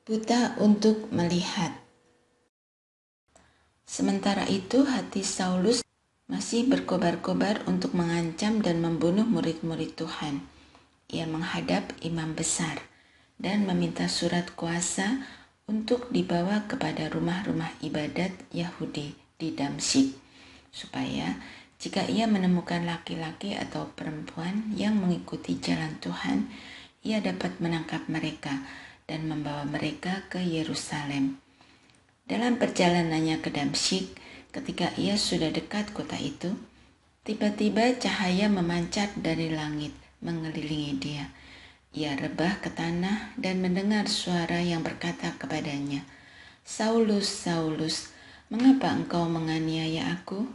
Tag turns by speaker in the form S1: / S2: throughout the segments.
S1: Buta untuk melihat. Sementara itu hati Saulus masih berkobar-kobar untuk mengancam dan membunuh murid-murid Tuhan. Ia menghadap imam besar dan meminta surat kuasa untuk dibawa kepada rumah-rumah ibadat Yahudi di Damsyik, supaya jika ia menemukan laki-laki atau perempuan yang mengikuti jalan Tuhan, ia dapat menangkap mereka dan membawa mereka ke Yerusalem. Dalam perjalanannya ke Damsyik, ketika ia sudah dekat kota itu, tiba-tiba cahaya memancar dari langit mengelilingi dia. Ia rebah ke tanah dan mendengar suara yang berkata kepadanya, "Saulus, Saulus, mengapa engkau menganiaya aku?"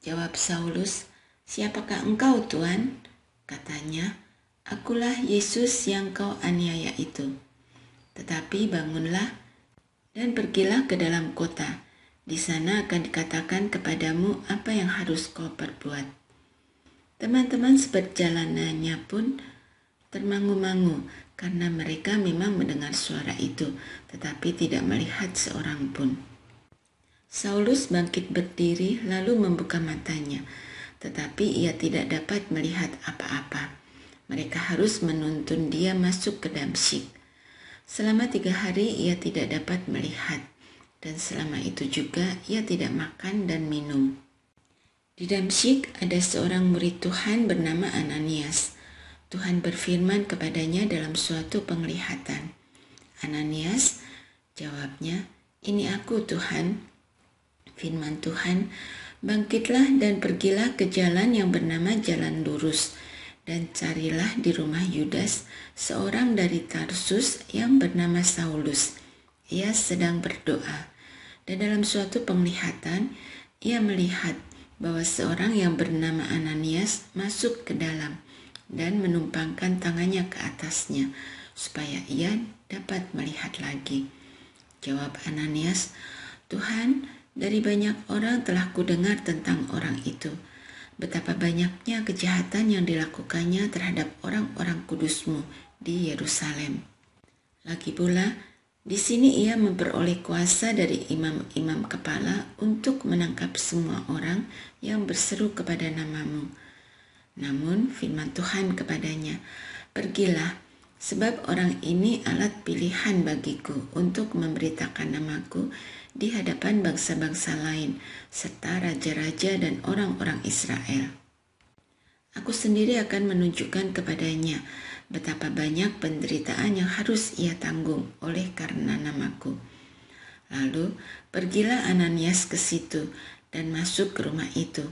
S1: Jawab Saulus, "Siapakah engkau, Tuhan?" Katanya, "Akulah Yesus yang kau aniaya itu. Tetapi bangunlah dan pergilah ke dalam kota. Di sana akan dikatakan kepadamu apa yang harus kau perbuat." Teman-teman seperjalanannya pun termangu-mangu karena mereka memang mendengar suara itu, tetapi tidak melihat seorang pun. Saulus bangkit berdiri lalu membuka matanya, tetapi ia tidak dapat melihat apa-apa. Mereka harus menuntun dia masuk ke Damsyik. Selama 3 hari ia tidak dapat melihat, dan selama itu juga ia tidak makan dan minum. Di Damsyik ada seorang murid Tuhan bernama Ananias. Tuhan berfirman kepadanya dalam suatu penglihatan. "Ananias," jawabnya, "Ini aku, Tuhan." Firman Tuhan, "Bangkitlah dan pergilah ke jalan yang bernama Jalan Lurus, dan carilah di rumah Yudas seorang dari Tarsus yang bernama Saulus. Ia sedang berdoa." Dan dalam suatu penglihatan, ia melihat bahwa seorang yang bernama Ananias masuk ke dalam dan menumpangkan tangannya ke atasnya, supaya ia dapat melihat lagi. Jawab Ananias, "Tuhan, dari banyak orang telah kudengar tentang orang itu, betapa banyaknya kejahatan yang dilakukannya terhadap orang-orang kudus-Mu di Yerusalem. Lagi pula, di sini ia memperoleh kuasa dari imam-imam kepala untuk menangkap semua orang yang berseru kepada nama-Mu." Namun firman Tuhan kepadanya, "Pergilah, sebab orang ini alat pilihan bagiku untuk memberitakan namaku di hadapan bangsa-bangsa lain, serta raja-raja dan orang-orang Israel. Aku sendiri akan menunjukkan kepadanya betapa banyak penderitaan yang harus ia tanggung oleh karena namaku." Lalu pergilah Ananias ke situ dan masuk ke rumah itu.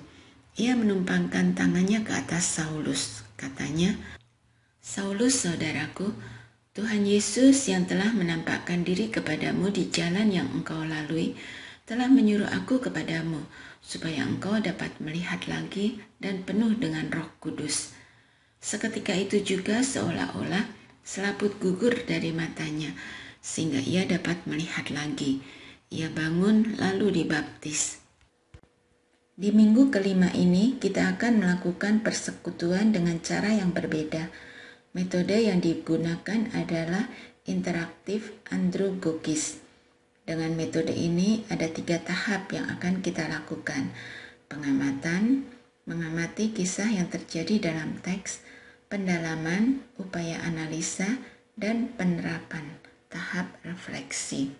S1: Ia menumpangkan tangannya ke atas Saulus. Katanya, "Saulus, saudaraku, Tuhan Yesus yang telah menampakkan diri kepadamu di jalan yang engkau lalui telah menyuruh aku kepadamu, supaya engkau dapat melihat lagi dan penuh dengan Roh Kudus." Seketika itu juga seolah-olah selaput gugur dari matanya, sehingga ia dapat melihat lagi. Ia bangun lalu dibaptis. Di minggu kelima ini kita akan melakukan persekutuan dengan cara yang berbeda. Metode yang digunakan adalah interaktif andragogis. Dengan metode ini ada 3 tahap yang akan kita lakukan. Pengamatan, mengamati kisah yang terjadi dalam teks, pendalaman, upaya analisa, dan penerapan, tahap refleksi.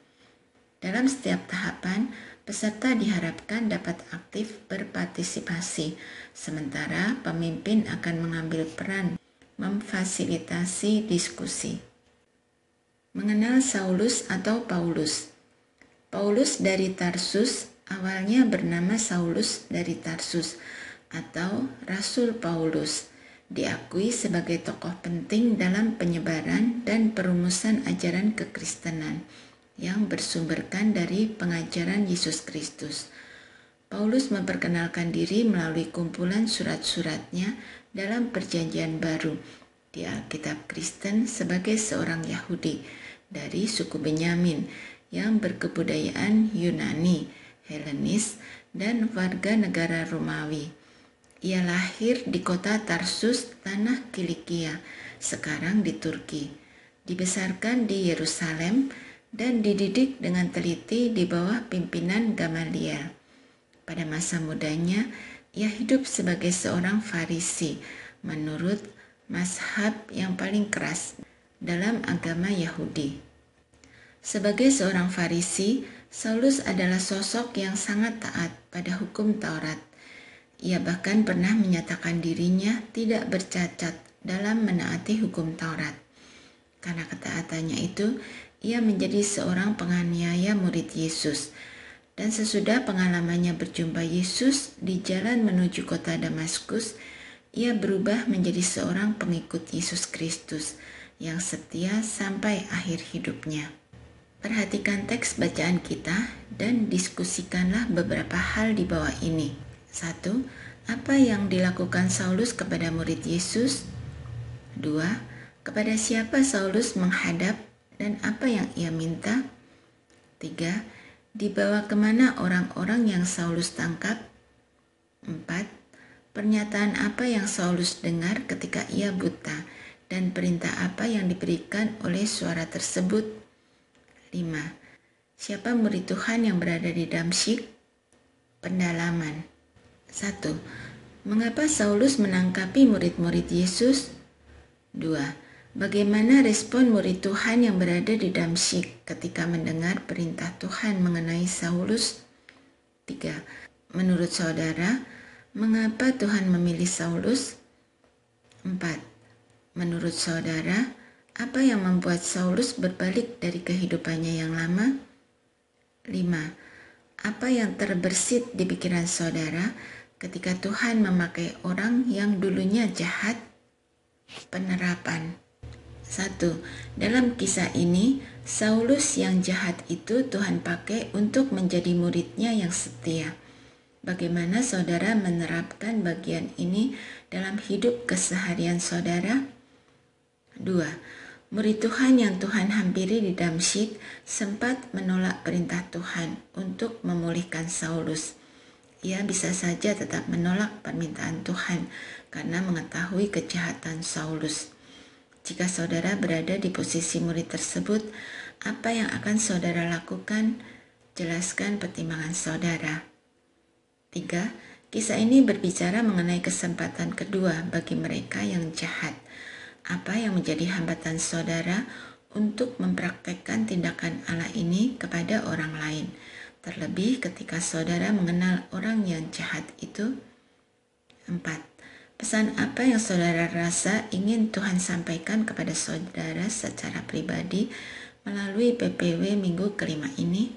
S1: Dalam setiap tahapan, peserta diharapkan dapat aktif berpartisipasi, sementara pemimpin akan mengambil peran memfasilitasi diskusi. Mengenal Saulus atau Paulus. Paulus dari Tarsus awalnya bernama Saulus dari Tarsus atau Rasul Paulus. Diakui sebagai tokoh penting dalam penyebaran dan perumusan ajaran kekristenan yang bersumberkan dari pengajaran Yesus Kristus. Paulus memperkenalkan diri melalui kumpulan surat-suratnya dalam Perjanjian Baru di Alkitab Kristen sebagai seorang Yahudi dari suku Benyamin yang berkebudayaan Yunani, Helenis, dan warga negara Romawi. Ia lahir di kota Tarsus, tanah Kilikia, sekarang di Turki. dibesarkan di Yerusalem, dan dididik dengan teliti di bawah pimpinan Gamaliel. Pada masa mudanya, ia hidup sebagai seorang Farisi menurut mazhab yang paling keras dalam agama Yahudi. Sebagai seorang Farisi, Saulus adalah sosok yang sangat taat pada hukum Taurat. Ia bahkan pernah menyatakan dirinya tidak bercacat dalam menaati hukum Taurat. Karena ketaatannya itu, ia menjadi seorang penganiaya murid Yesus. Dan sesudah pengalamannya berjumpa Yesus di jalan menuju kota Damaskus, ia berubah menjadi seorang pengikut Yesus Kristus yang setia sampai akhir hidupnya. Perhatikan teks bacaan kita dan diskusikanlah beberapa hal di bawah ini. 1. Apa yang dilakukan Saulus kepada murid Yesus? 2. Kepada siapa Saulus menghadap dan apa yang ia minta? 3. Dibawa kemana orang-orang yang Saulus tangkap? 4. Pernyataan apa yang Saulus dengar ketika ia buta dan perintah apa yang diberikan oleh suara tersebut? 5. Siapa murid Tuhan yang berada di Damsyik? Pendalaman. 1. Mengapa Saulus menangkapi murid-murid Yesus? 2. Bagaimana respon murid Tuhan yang berada di Damsyik ketika mendengar perintah Tuhan mengenai Saulus? 3. Menurut saudara, mengapa Tuhan memilih Saulus? 4. Menurut saudara, apa yang membuat Saulus berbalik dari kehidupannya yang lama? 5. Apa yang terbersit di pikiran saudara ketika Tuhan memakai orang yang dulunya jahat? Penerapan. 1. Dalam kisah ini, Saulus yang jahat itu Tuhan pakai untuk menjadi muridnya yang setia. Bagaimana saudara menerapkan bagian ini dalam hidup keseharian saudara? 2. Murid Tuhan yang Tuhan hampiri di Damsyik sempat menolak perintah Tuhan untuk memulihkan Saulus. Ia bisa saja tetap menolak permintaan Tuhan karena mengetahui kejahatan Saulus. Jika saudara berada di posisi murid tersebut, apa yang akan saudara lakukan? Jelaskan pertimbangan saudara. 3. Kisah ini berbicara mengenai kesempatan kedua bagi mereka yang jahat. Apa yang menjadi hambatan saudara untuk mempraktekkan tindakan Allah ini kepada orang lain, terlebih ketika saudara mengenal orang yang jahat itu? 4. Pesan apa yang saudara rasa ingin Tuhan sampaikan kepada saudara secara pribadi melalui PPW minggu kelima ini?